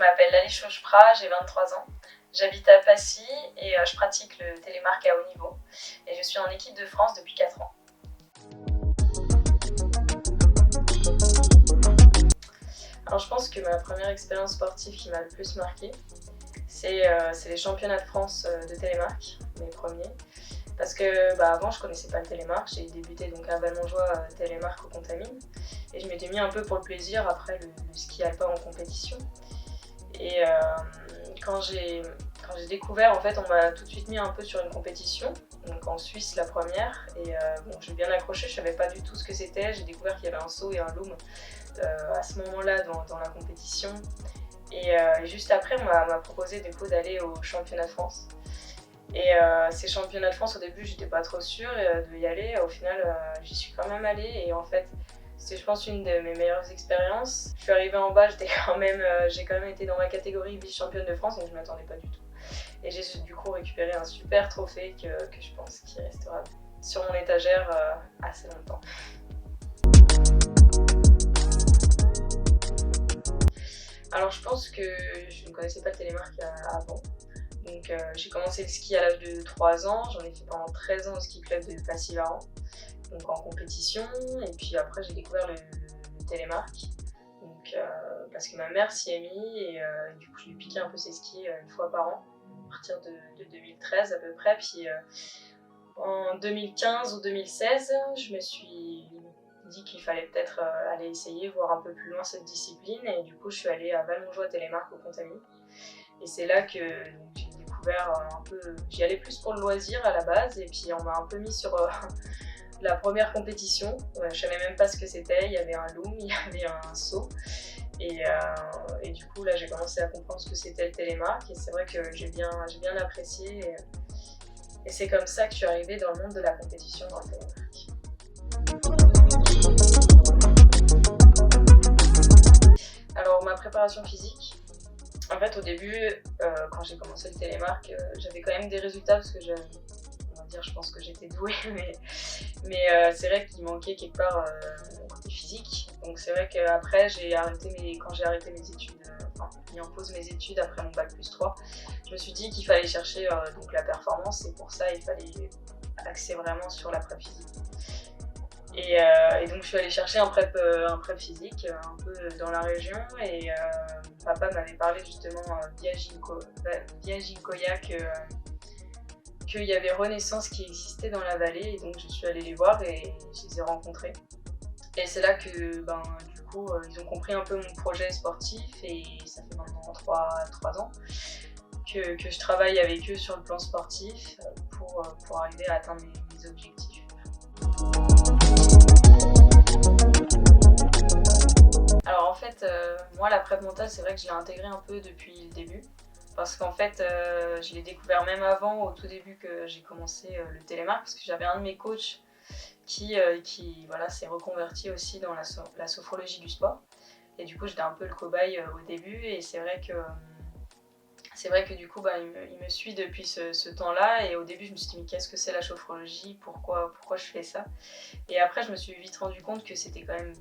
m'appelle Lali Chauchepra, j'ai 23 ans. J'habite à Passy et je pratique le télémark à haut niveau. Et je suis en équipe de France depuis 4 ans. Alors je pense que ma première expérience sportive qui m'a le plus marquée, c'est les championnats de France de télémark, mes premiers. Parce que avant je connaissais pas le télémark, j'ai débuté donc à Valmonjoie télémark au Contamine. Et je m'étais mis un peu pour le plaisir après le ski alpin en compétition. Et quand j'ai découvert, en fait, on m'a tout de suite mis un peu sur une compétition, donc en Suisse la première, et j'ai bien accroché, je savais pas du tout ce que c'était, j'ai découvert qu'il y avait un saut et un loom à ce moment-là dans la compétition, et juste après on m'a proposé du coup d'aller au championnat de France. Et ces championnats de France, au début j'étais pas trop sûre d'y aller, au final j'y suis quand même allée, et en fait c'était, je pense, une de mes meilleures expériences. Je suis arrivée en bas, j'ai quand même été dans ma catégorie vice-championne de France, donc je m'attendais pas du tout. Et j'ai du coup récupéré un super trophée que je pense qui restera sur mon étagère assez longtemps. Alors je pense que je ne connaissais pas le télémark avant. Donc j'ai commencé le ski à l'âge de 3 ans, j'en ai fait pendant 13 ans au ski club de Passy-Varan, donc en compétition, et puis après j'ai découvert le télémark, donc, parce que ma mère s'y est mise, et du coup je lui piquais un peu ses skis une fois par an, à partir de 2013 à peu près, puis en 2015 ou 2016 je me suis dit qu'il fallait peut-être aller essayer, voir un peu plus loin cette discipline, et du coup je suis allée à Valmonjoie télémark au Contamine. Et c'est là que j'ai découvert un peu, j'y allais plus pour le loisir à la base, et puis on m'a un peu mis sur la première compétition. Je savais même pas ce que c'était, il y avait un loom, il y avait un saut, et du coup là j'ai commencé à comprendre ce que c'était le télémark, et c'est vrai que j'ai bien apprécié, et c'est comme ça que je suis arrivée dans le monde de la compétition dans le télémark. Alors ma préparation physique, en fait, au début, quand j'ai commencé le télémark, j'avais quand même des résultats parce que je pense que j'étais douée, mais c'est vrai qu'il manquait quelque part mon côté physique. Donc c'est vrai qu'après, quand j'ai arrêté mes études, mis en pause mes études après mon bac+3, je me suis dit qu'il fallait chercher donc la performance, et pour ça, il fallait axer vraiment sur la prep physique. Et donc je suis allée chercher un prep physique un peu dans la région, et papa m'avait parlé justement via Ginkoya qu'il y avait Renaissance qui existait dans la vallée, et donc je suis allée les voir et je les ai rencontrés. Et c'est là que du coup ils ont compris un peu mon projet sportif, et ça fait maintenant 3 ans que je travaille avec eux sur le plan sportif pour arriver à atteindre mes objectifs. Alors en fait, moi la prep mentale, c'est vrai que je l'ai intégrée un peu depuis le début, parce qu'en fait je l'ai découvert même avant, au tout début que j'ai commencé le télémark, parce que j'avais un de mes coachs qui s'est reconverti aussi dans la sophrologie du sport, et du coup j'étais un peu le cobaye au début, et c'est vrai que du coup il me suit depuis ce temps-là, et au début je me suis dit mais qu'est-ce que c'est la sophrologie, pourquoi je fais ça, et après je me suis vite rendu compte que c'était quand même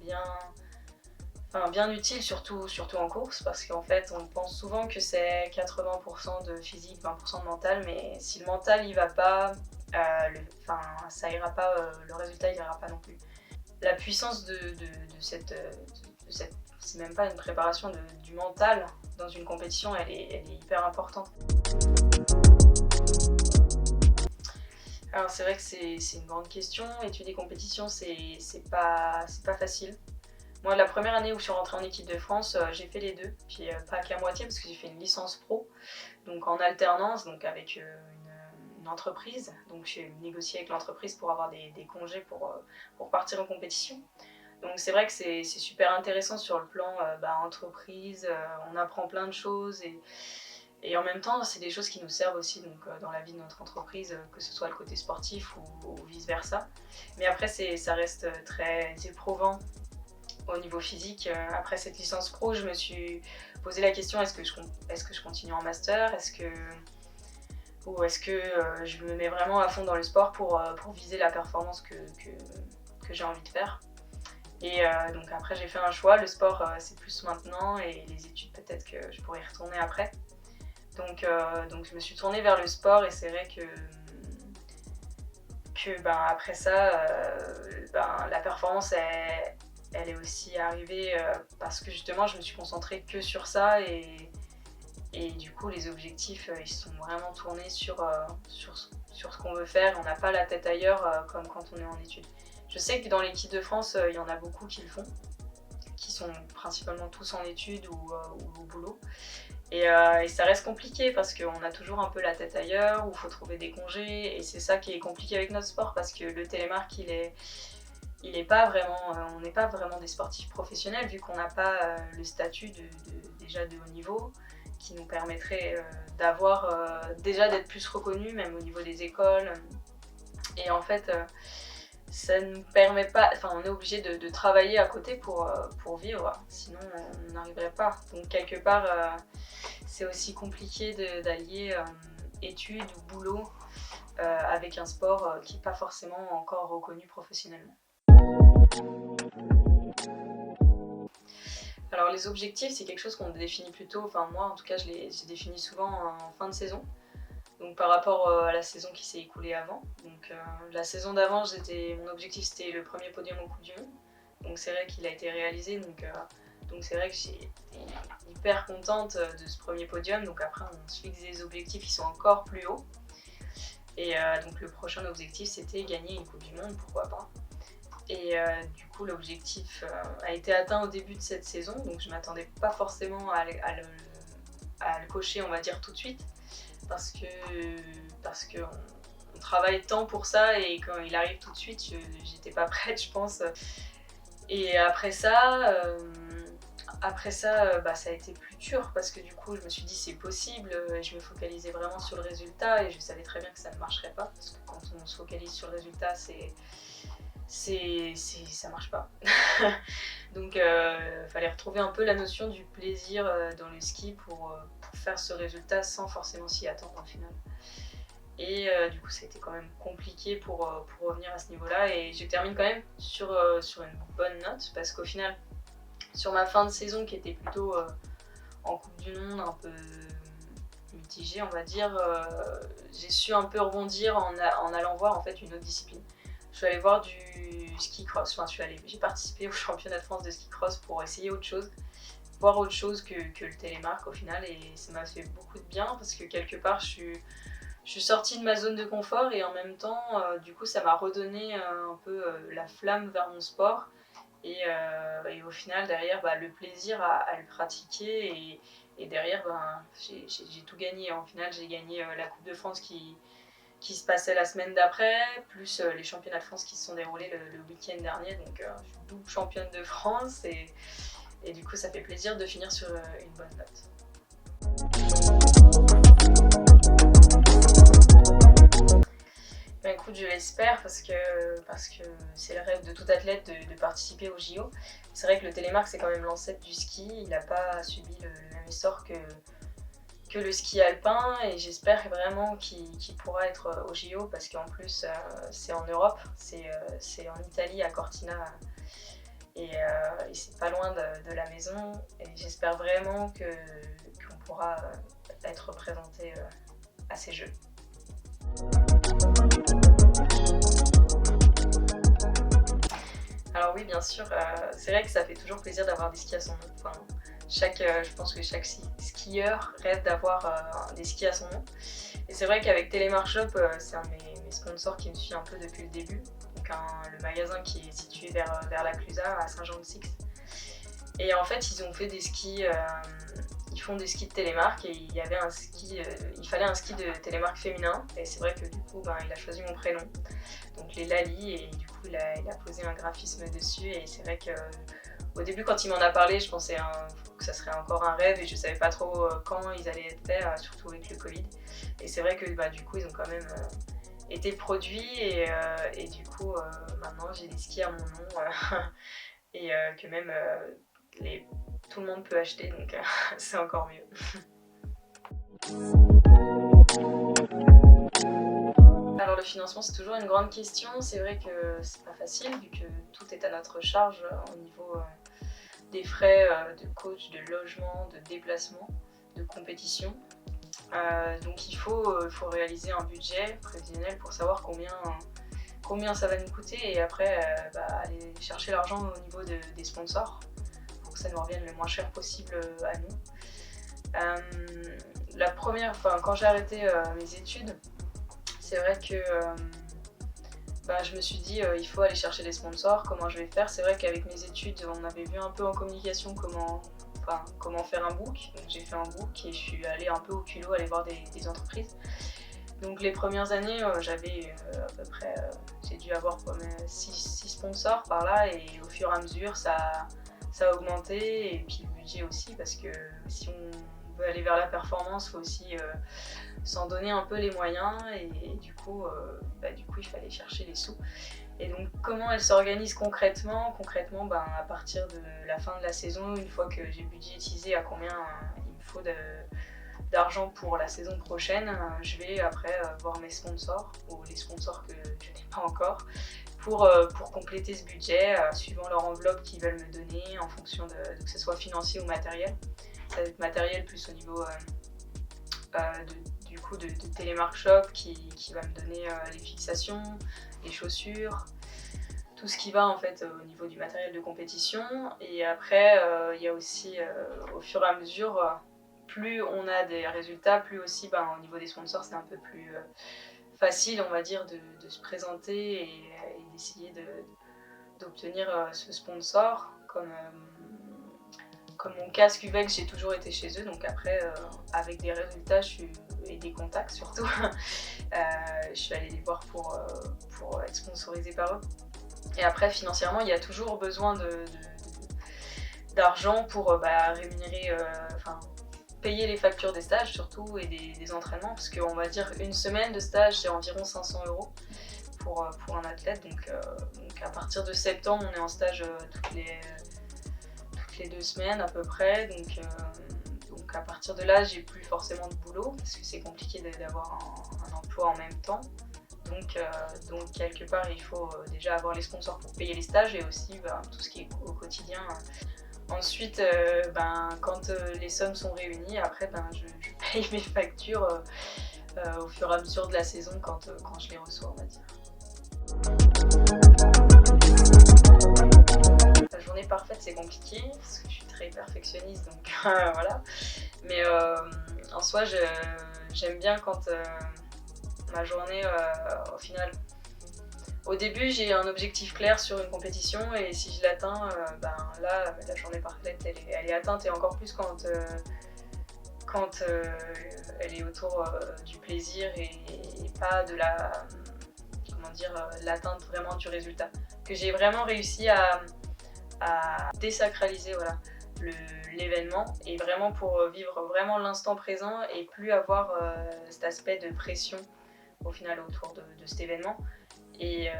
bien utile, surtout en course, parce qu'en fait on pense souvent que c'est 80% de physique, 20% de mental, mais si le mental il va pas, ça ira pas, le résultat il ira pas non plus. La puissance de cette c'est même pas une préparation du mental dans une compétition, elle est hyper importante. Alors c'est vrai que c'est une grande question, étudier compétition c'est pas facile. Moi, la première année où je suis rentrée en équipe de France, j'ai fait les deux, puis pas qu'à moitié, parce que j'ai fait une licence pro, donc en alternance, donc avec une entreprise. Donc j'ai négocié avec l'entreprise pour avoir des congés pour partir en compétition. Donc c'est vrai que c'est super intéressant sur le plan entreprise, on apprend plein de choses, et en même temps c'est des choses qui nous servent aussi donc, dans la vie de notre entreprise, que ce soit le côté sportif ou vice versa. Mais après ça reste très éprouvant au niveau physique. Après cette licence pro, je me suis posé la question, est-ce que je continue en master, ou est-ce que je me mets vraiment à fond dans le sport pour viser la performance que j'ai envie de faire. Et donc après j'ai fait un choix, le sport c'est plus maintenant et les études peut-être que je pourrais y retourner après. Donc je me suis tournée vers le sport et c'est vrai que après ça, la performance elle est aussi arrivée parce que justement je me suis concentrée que sur ça et du coup les objectifs ils sont vraiment tournés sur ce qu'on veut faire. On n'a pas la tête ailleurs comme quand on est en études. Je sais que dans l'équipe de France il y en a beaucoup qui le font, qui sont principalement tous en études ou au boulot. Et ça reste compliqué parce qu'on a toujours un peu la tête ailleurs, où il faut trouver des congés, et c'est ça qui est compliqué avec notre sport parce que le télémark il est pas vraiment, on n'est pas vraiment des sportifs professionnels vu qu'on n'a pas le statut déjà de haut niveau qui nous permettrait d'avoir déjà d'être plus reconnus même au niveau des écoles. Et en fait ça ne nous permet pas, enfin on est obligé de travailler à côté pour vivre, sinon on n'arriverait pas. Donc quelque part c'est aussi compliqué d'allier études ou boulot avec un sport qui n'est pas forcément encore reconnu professionnellement. Alors les objectifs c'est quelque chose qu'on définit plutôt, enfin moi en tout cas je les définis souvent en fin de saison. Donc par rapport à la saison qui s'est écoulée avant. Donc la saison d'avant, mon objectif c'était le premier podium au Coupe du Monde. Donc c'est vrai qu'il a été réalisé. Donc c'est vrai que j'ai été hyper contente de ce premier podium. Donc après on se fixe des objectifs qui sont encore plus hauts. Et donc le prochain objectif c'était gagner une Coupe du Monde, pourquoi pas. Et du coup l'objectif a été atteint au début de cette saison. Donc je m'attendais pas forcément à le cocher on va dire tout de suite. Parce qu'on travaille tant pour ça et quand il arrive tout de suite, j'étais pas prête je pense. Et après ça, ça a été plus dur parce que du coup je me suis dit c'est possible, je me focalisais vraiment sur le résultat et je savais très bien que ça ne marcherait pas parce que quand on se focalise sur le résultat ça marche pas. Donc fallait retrouver un peu la notion du plaisir dans le ski pour faire ce résultat sans forcément s'y attendre au final. Et du coup ça a été quand même compliqué pour revenir à ce niveau-là et je termine quand même sur une bonne note parce qu'au final sur ma fin de saison qui était plutôt en Coupe du Monde un peu mitigée on va dire, j'ai su un peu rebondir en allant voir en fait une autre discipline. Je suis allée voir du ski cross, enfin j'ai participé au championnat de France de ski cross pour essayer autre chose, voir autre chose que le télémark au final et ça m'a fait beaucoup de bien parce que quelque part je suis sortie de ma zone de confort et en même temps du coup ça m'a redonné un peu la flamme vers mon sport et au final derrière le plaisir à le pratiquer et derrière j'ai tout gagné. En final j'ai gagné la Coupe de France qui se passait la semaine d'après, plus les championnats de France qui se sont déroulés le week-end dernier. Donc je suis double championne de France et du coup ça fait plaisir de finir sur une bonne note. Ben écoute, je l'espère parce que c'est le rêve de tout athlète de participer au JO. C'est vrai que le télémark c'est quand même l'ancêtre du ski, il n'a pas subi le même essor que le ski alpin et j'espère vraiment qu'il pourra être au JO parce qu'en plus c'est en Europe, c'est en Italie à Cortina et c'est pas loin de la maison et j'espère vraiment qu'on pourra être représenté à ces Jeux. Alors oui bien sûr, c'est vrai que ça fait toujours plaisir d'avoir des skis à son nom. Enfin, je pense que chaque skieur rêve d'avoir des skis à son nom. Et c'est vrai qu'avec Telemark Shop, c'est un de mes sponsors qui me suit un peu depuis le début. Donc le magasin qui est situé vers la Clusaz à Saint-Jean-de-Six. Et en fait ils ont fait des skis, ils font des skis de Telemark et il fallait un ski de Telemark féminin. Et c'est vrai que du coup il a choisi mon prénom, donc les Lali, et du coup il a posé un graphisme dessus et c'est vrai que au début quand il m'en a parlé je pensais que ça serait encore un rêve et je savais pas trop quand ils allaient être faits, surtout avec le Covid. Et c'est vrai que du coup ils ont quand même été produits et du coup maintenant j'ai des skis à mon nom et que même tout le monde peut acheter donc c'est encore mieux. Alors le financement, c'est toujours une grande question. C'est vrai que c'est pas facile vu que tout est à notre charge au niveau des frais de coach, de logement, de déplacement, de compétition. Donc il faut réaliser un budget prévisionnel pour savoir combien ça va nous coûter et après aller chercher l'argent au niveau des sponsors pour que ça nous revienne le moins cher possible à nous. Quand j'ai arrêté mes études, c'est vrai que je me suis dit il faut aller chercher des sponsors, comment je vais faire. C'est vrai qu'avec mes études, on avait vu un peu en communication comment faire un book. Donc j'ai fait un book et je suis allée un peu au culot aller voir des entreprises. Donc les premières années, j'avais à peu près, j'ai dû avoir 6 sponsors par là et au fur et à mesure ça a augmenté et puis le budget aussi parce que si on veut aller vers la performance, il faut aussi s'en donner un peu les moyens et du coup il fallait chercher les sous. Et donc comment elle s'organise concrètement, à partir de la fin de la saison, une fois que j'ai budgétisé à combien il me faut d'argent pour la saison prochaine, je vais après voir mes sponsors ou les sponsors que je n'ai pas encore pour compléter ce budget suivant leur enveloppe qu'ils veulent me donner en fonction de que ce soit financier ou matériel. Ça va être matériel plus au niveau de Telemark Shop qui va me donner les fixations, les chaussures, tout ce qui va en fait au niveau du matériel de compétition. Et après il y a aussi au fur et à mesure plus on a des résultats, plus aussi au niveau des sponsors c'est un peu plus facile on va dire de se présenter et d'essayer d'obtenir ce sponsor comme mon casque UVEX, j'ai toujours été chez eux, donc après avec des résultats et des contacts surtout, je suis allée les voir pour être sponsorisée par eux. Et après financièrement il y a toujours besoin d'argent pour rémunérer, payer les factures des stages surtout et des entraînements, parce qu'on va dire une semaine de stage c'est environ 500 € pour un athlète, donc à partir de septembre on est en stage toutes les 2 semaines à peu près, donc à partir de là j'ai plus forcément de boulot parce que c'est compliqué d'avoir un emploi en même temps, donc quelque part il faut déjà avoir les sponsors pour payer les stages et aussi tout ce qui est au quotidien. Ensuite quand les sommes sont réunies, après je paye mes factures au fur et à mesure de la saison quand je les reçois on va dire. La journée parfaite c'est compliqué parce que je suis très perfectionniste donc voilà. Mais en soi j'aime bien quand ma journée au final. Au début j'ai un objectif clair sur une compétition et si je l'atteins, là la journée parfaite elle est atteinte et encore plus quand elle est autour du plaisir et pas de l'atteinte vraiment du résultat. Que j'ai vraiment réussi à désacraliser l'événement et vraiment pour vivre vraiment l'instant présent et plus avoir cet aspect de pression au final autour de cet événement. Et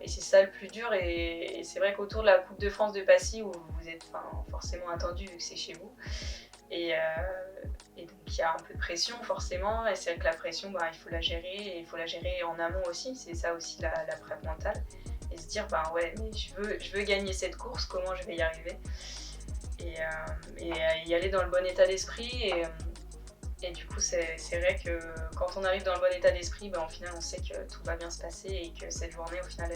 c'est ça le plus dur et c'est vrai qu'autour de la Coupe de France de Passy où vous êtes forcément attendu vu que c'est chez vous et donc il y a un peu de pression forcément et c'est vrai que la pression il faut la gérer et il faut la gérer en amont aussi, c'est ça aussi la prep mentale et se dire mais je veux gagner cette course, comment je vais y arriver et y aller dans le bon état d'esprit et du coup c'est vrai que quand on arrive dans le bon état d'esprit au final on sait que tout va bien se passer et que cette journée au final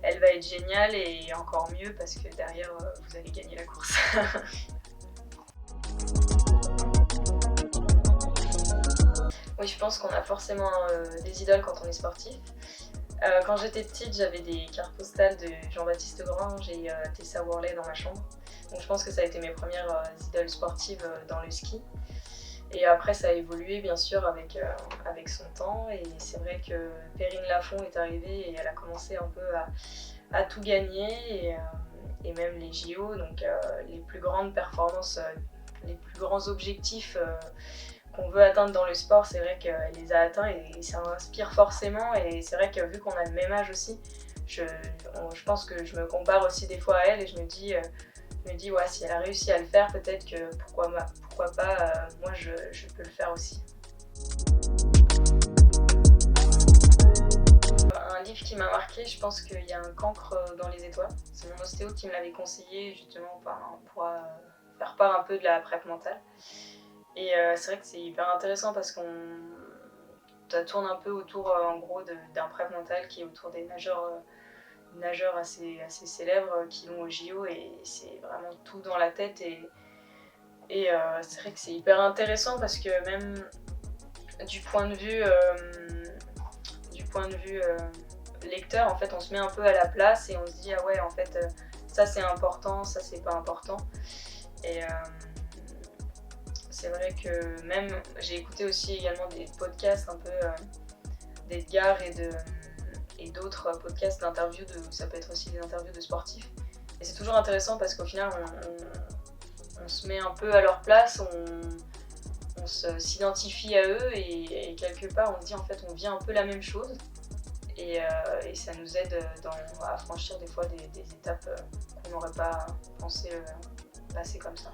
elle va être géniale et encore mieux parce que derrière vous allez gagner la course. Oui, je pense qu'on a forcément des idoles quand on est sportif. Quand j'étais petite, j'avais des cartes postales de Jean-Baptiste Grange et Tessa Worley dans ma chambre. Donc je pense que ça a été mes premières idoles sportives dans le ski. Et après ça a évolué bien sûr avec son temps et c'est vrai que Perrine Lafont est arrivée et elle a commencé un peu à tout gagner et même les JO, donc les plus grandes performances, les plus grands objectifs qu'on veut atteindre dans le sport, c'est vrai qu'elle les a atteints et ça m'inspire forcément et c'est vrai que vu qu'on a le même âge aussi, je pense que je me compare aussi des fois à elle et je me dis ouais, si elle a réussi à le faire, peut-être que pourquoi pas moi je peux le faire aussi. m'a marqué, je pense qu'il y a un cancre dans les étoiles. C'est mon ostéo qui me l'avait conseillé justement pour faire part un peu de la prep mentale. Et c'est vrai que c'est hyper intéressant parce ça tourne un peu autour en gros d'un prep mental qui est autour des nageurs assez célèbres qui vont au JO et c'est vraiment tout dans la tête et c'est vrai que c'est hyper intéressant parce que même du point de vue lecteur, en fait, on se met un peu à la place et on se dit ah ouais, en fait, ça c'est important, ça c'est pas important. Et c'est vrai que même j'ai écouté aussi également des podcasts un peu d'Edgar et d'autres podcasts d'interviews ça peut être aussi des interviews de sportifs. Et c'est toujours intéressant parce qu'au final, on se met un peu à leur place, on s'identifie à eux et quelque part on se dit en fait on vit un peu la même chose et ça nous aide à franchir des fois des étapes qu'on n'aurait pas pensé passer comme ça.